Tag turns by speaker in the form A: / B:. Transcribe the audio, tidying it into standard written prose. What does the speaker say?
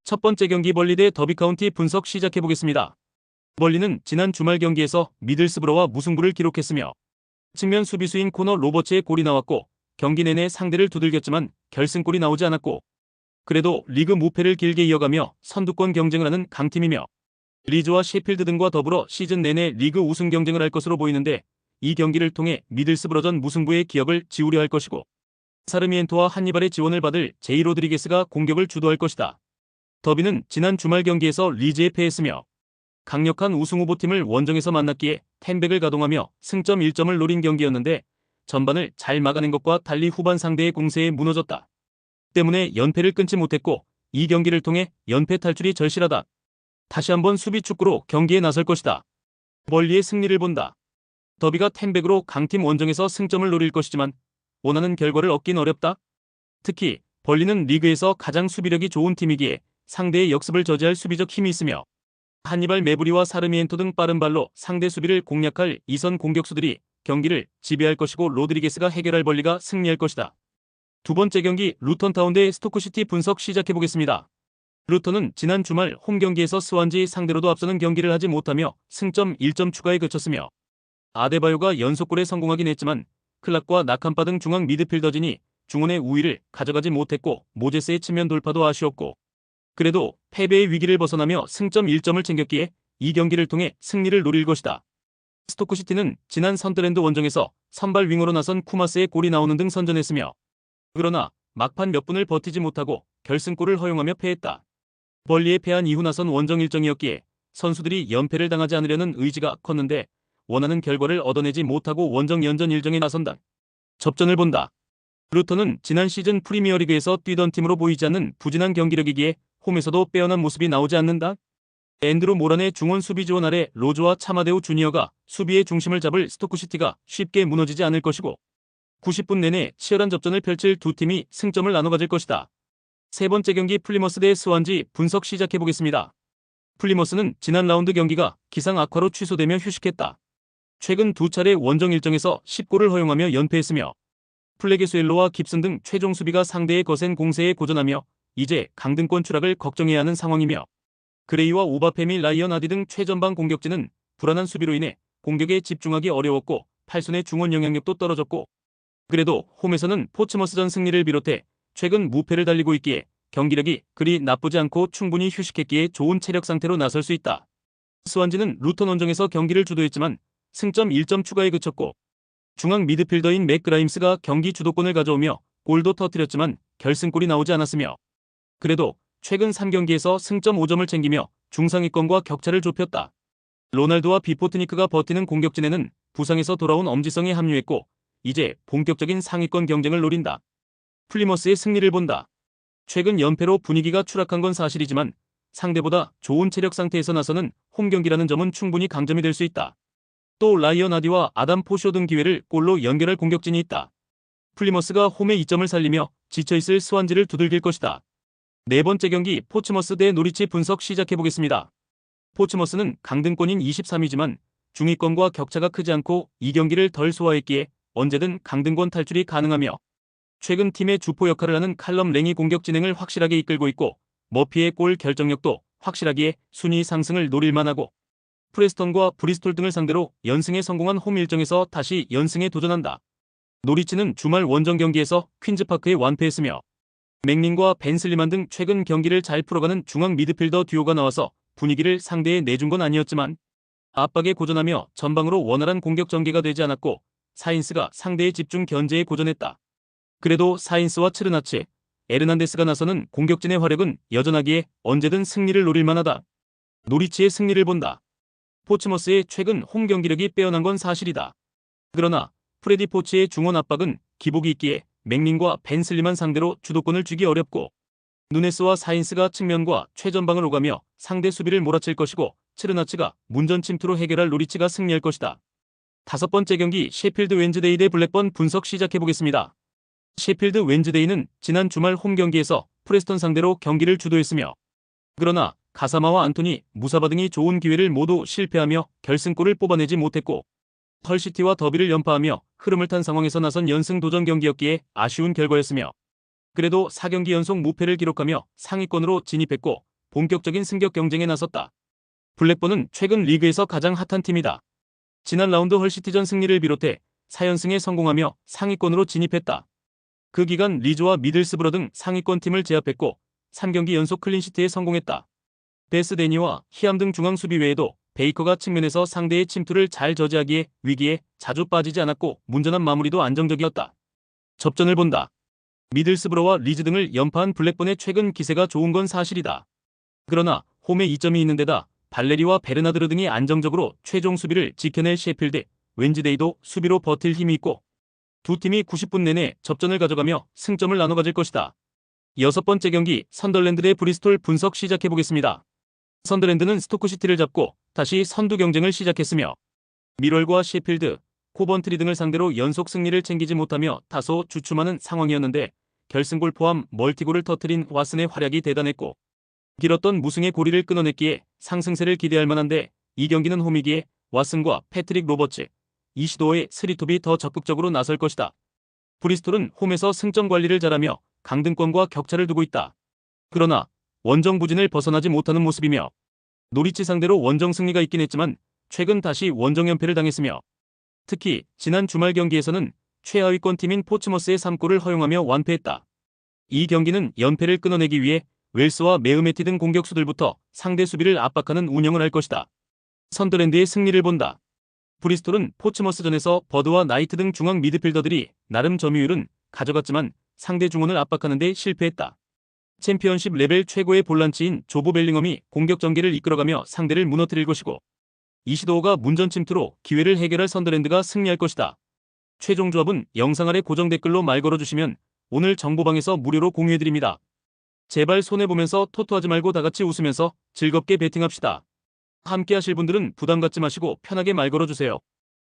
A: 첫 번째 경기 벌리 대 더비 카운티 분석 시작해보겠습니다. 벌리는 지난 주말 경기에서 미들스브러와 무승부를 기록했으며 측면 수비수인 코너 로버츠의 골이 나왔고 경기 내내 상대를 두들겼지만 결승골이 나오지 않았고 그래도 리그 무패를 길게 이어가며 선두권 경쟁을 하는 강팀이며 리즈와 셰필드 등과 더불어 시즌 내내 리그 우승 경쟁을 할 것으로 보이는데 이 경기를 통해 미들스브러전 무승부의 기억을 지우려 할 것이고 사르미엔토와 한니발의 지원을 받을 제이 로드리게스가 공격을 주도할 것이다. 더비는 지난 주말 경기에서 리즈에 패했으며 강력한 우승 후보팀을 원정에서 만났기에 텐백을 가동하며 승점 1점을 노린 경기였는데 전반을 잘 막아낸 것과 달리 후반 상대의 공세에 무너졌다. 때문에 연패를 끊지 못했고 이 경기를 통해 연패 탈출이 절실하다. 다시 한번 수비 축구로 경기에 나설 것이다. 벌리의 승리를 본다. 더비가 텐백으로 강팀 원정에서 승점을 노릴 것이지만 원하는 결과를 얻긴 어렵다. 특히 벌리는 리그에서 가장 수비력이 좋은 팀이기에 상대의 역습을 저지할 수비적 힘이 있으며 한니발 메브리와 사르미엔토 등 빠른 발로 상대 수비를 공략할 이선 공격수들이 경기를 지배할 것이고 로드리게스가 해결할 벌리가 승리할 것이다. 두 번째 경기 루턴타운 대 스토크시티 분석 시작해보겠습니다. 루턴은 지난 주말 홈 경기에서 스완지 상대로도 앞서는 경기를 하지 못하며 승점 1점 추가에 그쳤으며 아데바요가 연속골에 성공하긴 했지만 클락과 나캄파 등 중앙 미드필더진이 중원의 우위를 가져가지 못했고 모제스의 측면 돌파도 아쉬웠고 그래도 패배의 위기를 벗어나며 승점 1점을 챙겼기에 이 경기를 통해 승리를 노릴 것이다. 스토크시티는 지난 선더랜드 원정에서 선발 윙어로 나선 쿠마스의 골이 나오는 등 선전했으며 그러나 막판 몇 분을 버티지 못하고 결승골을 허용하며 패했다. 벌리에 패한 이후 나선 원정 일정이었기에 선수들이 연패를 당하지 않으려는 의지가 컸는데 원하는 결과를 얻어내지 못하고 원정 연전 일정에 나선다. 접전을 본다. 루턴은 지난 시즌 프리미어리그에서 뛰던 팀으로 보이지 않는 부진한 경기력이기에 홈에서도 빼어난 모습이 나오지 않는다. 앤드루 모란의 중원 수비 지원 아래 로즈와 차마데우 주니어가 수비의 중심을 잡을 스토크시티가 쉽게 무너지지 않을 것이고 90분 내내 치열한 접전을 펼칠 두 팀이 승점을 나눠 가질 것이다. 세 번째 경기 플리머스 대 스완지 분석 시작해보겠습니다. 플리머스는 지난 라운드 경기가 기상 악화로 취소되며 휴식했다. 최근 두 차례 원정 일정에서 10골을 허용하며 연패했으며 플레게수엘로와 깁슨 등 최종 수비가 상대의 거센 공세에 고전하며 이제 강등권 추락을 걱정해야 하는 상황이며 그레이와 오바페미 라이언 아디 등 최전방 공격진은 불안한 수비로 인해 공격에 집중하기 어려웠고 팔순의 중원 영향력도 떨어졌고 그래도 홈에서는 포츠머스전 승리를 비롯해 최근 무패를 달리고 있기에 경기력이 그리 나쁘지 않고 충분히 휴식했기에 좋은 체력 상태로 나설 수 있다. 스완지는 루턴 원정에서 경기를 주도했지만 승점 1점 추가에 그쳤고 중앙 미드필더인 맥 그라임스가 경기 주도권을 가져오며 골도 터뜨렸지만 결승골이 나오지 않았으며 그래도 최근 3경기에서 승점 5점을 챙기며 중상위권과 격차를 좁혔다. 로날도와 비포트니크가 버티는 공격진에는 부상에서 돌아온 엄지성이 합류했고 이제 본격적인 상위권 경쟁을 노린다. 플리머스의 승리를 본다. 최근 연패로 분위기가 추락한 건 사실이지만 상대보다 좋은 체력 상태에서 나서는 홈 경기라는 점은 충분히 강점이 될 수 있다. 또 라이언 아디와 아담 포쇼 등 기회를 골로 연결할 공격진이 있다. 플리머스가 홈의 이점을 살리며 지쳐있을 스완지를 두들길 것이다. 네 번째 경기 포츠머스 대 노리치 분석 시작해보겠습니다. 포츠머스는 강등권인 23위지만 중위권과 격차가 크지 않고 이 경기를 덜 소화했기에 언제든 강등권 탈출이 가능하며 최근 팀의 주포 역할을 하는 칼럼 랭이 공격 진행을 확실하게 이끌고 있고 머피의 골 결정력도 확실하기에 순위 상승을 노릴 만하고 프레스턴과 브리스톨 등을 상대로 연승에 성공한 홈 일정에서 다시 연승에 도전한다. 노리치는 주말 원정 경기에서 퀸즈파크에 완패했으며 맥린과 벤 슬리만 등 최근 경기를 잘 풀어가는 중앙 미드필더 듀오가 나와서 분위기를 상대에 내준 건 아니었지만 압박에 고전하며 전방으로 원활한 공격 전개가 되지 않았고 사인스가 상대의 집중 견제에 고전했다. 그래도 사인스와 츠르나치, 에르난데스가 나서는 공격진의 화력은 여전하기에 언제든 승리를 노릴 만하다. 노리치의 승리를 본다. 포츠머스의 최근 홈 경기력이 빼어난 건 사실이다. 그러나 프레디 포치의 중원 압박은 기복이 있기에 맥린과 벤 슬리만 상대로 주도권을 쥐기 어렵고 누네스와 사인스가 측면과 최전방을 오가며 상대 수비를 몰아칠 것이고 츠르나치가 문전 침투로 해결할 노리치가 승리할 것이다. 다섯 번째 경기 셰필드 웬즈데이 대 블랙번 분석 시작해보겠습니다. 셰필드 웬즈데이는 지난 주말 홈 경기에서 프레스턴 상대로 경기를 주도했으며 그러나 가사마와 안토니, 무사바 등이 좋은 기회를 모두 실패하며 결승골을 뽑아내지 못했고 헐시티와 더비를 연파하며 흐름을 탄 상황에서 나선 연승 도전 경기였기에 아쉬운 결과였으며 그래도 4경기 연속 무패를 기록하며 상위권으로 진입했고 본격적인 승격 경쟁에 나섰다. 블랙번은 최근 리그에서 가장 핫한 팀이다. 지난 라운드 헐시티전 승리를 비롯해 4연승에 성공하며 상위권으로 진입했다. 그 기간 리조와 미들스브러 등 상위권 팀을 제압했고 3경기 연속 클린시트에 성공했다. 베스 데니와 히암 등 중앙 수비 외에도 베이커가 측면에서 상대의 침투를 잘 저지하기에 위기에 자주 빠지지 않았고 문전한 마무리도 안정적이었다. 접전을 본다. 미들스브러와 리즈 등을 연파한 블랙번의 최근 기세가 좋은 건 사실이다. 그러나 홈에 이점이 있는 데다 발레리와 베르나드르 등이 안정적으로 최종 수비를 지켜낼 셰필드, 웬즈데이도 수비로 버틸 힘이 있고 두 팀이 90분 내내 접전을 가져가며 승점을 나눠 가질 것이다. 6번째 경기 선덜랜드 대 브리스톨 분석 시작해보겠습니다. 선더랜드는 스토크시티를 잡고 다시 선두 경쟁을 시작했으며 미럴과 셰필드, 코번트리 등을 상대로 연속 승리를 챙기지 못하며 다소 주춤하는 상황이었는데 결승골 포함 멀티골을 터뜨린 왓슨의 활약이 대단했고 길었던 무승의 고리를 끊어냈기에 상승세를 기대할 만한데 이 경기는 홈이기에 왓슨과 패트릭 로버츠, 이시도어의 스리톱이 더 적극적으로 나설 것이다. 브리스톨은 홈에서 승점 관리를 잘하며 강등권과 격차를 두고 있다. 그러나 원정 부진을 벗어나지 못하는 모습이며 노리치 상대로 원정 승리가 있긴 했지만 최근 다시 원정 연패를 당했으며 특히 지난 주말 경기에서는 최하위권 팀인 포츠머스의 3골을 허용하며 완패했다. 이 경기는 연패를 끊어내기 위해 웰스와 메으메티 등 공격수들부터 상대 수비를 압박하는 운영을 할 것이다. 선더랜드의 승리를 본다. 브리스톨은 포츠머스전에서 버드와 나이트 등 중앙 미드필더들이 나름 점유율은 가져갔지만 상대 중원을 압박하는 데 실패했다. 챔피언십 레벨 최고의 볼란치인 조보 벨링엄이 공격 전개를 이끌어가며 상대를 무너뜨릴 것이고 이시도어가 문전 침투로 기회를 해결할 선더랜드가 승리할 것이다. 최종 조합은 영상 아래 고정 댓글로 말 걸어주시면 오늘 정보방에서 무료로 공유해드립니다. 제발 손해보면서 토토하지 말고 다같이 웃으면서 즐겁게 베팅합시다. 함께 하실 분들은 부담 갖지 마시고 편하게 말 걸어주세요.